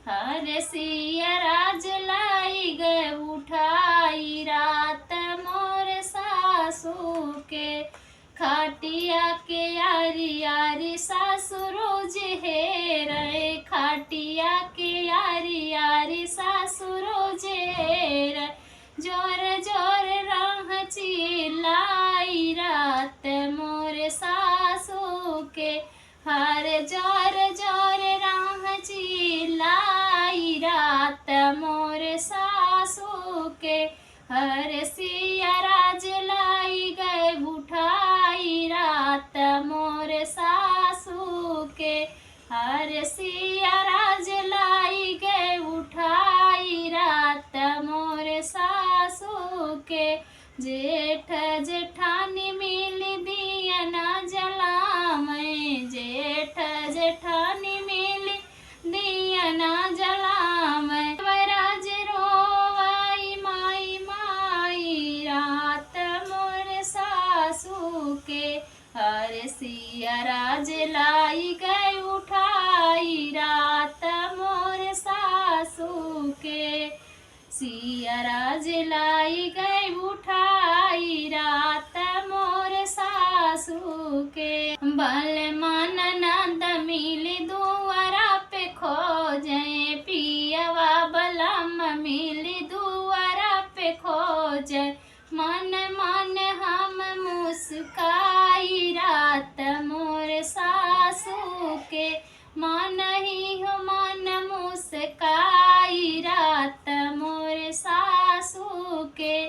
हर सिया राज लाई गए उठाई रात मोर सासू के। खाटिया के यारी यारी सासु रोज हे रे, खाटिया के यारी यारी सासु रोज हे रे। जोर जोर राह चिल्लाई रात मोर सासू के। हर जोर जोर राह चिल्लाई रात मोर सासू के। हर सिया राज लाई गए उठाई रात मोर सासू के। हर सिया राज लाई गए उठाई रात मोर सासू के। जेठ जेठानी मिल दिया ना जला मैं, जेठ जेठानी मिल दिया ना जला मैं। वराज रोवाई माई माई रात मोर सासू के। हर सिया राज लाई गए उठाई रात मोर सासू के। सिया राज लाई गए उठाई रात मोर सासू के। बल मन नंद मिली दुआरा पे खोजे, पियवा बलम मिली दुआरा पे खोजे। मन मन हम मुस्काई रात मोर सासू के। मन ही हो मन मुस्काई रात मोर सासू के।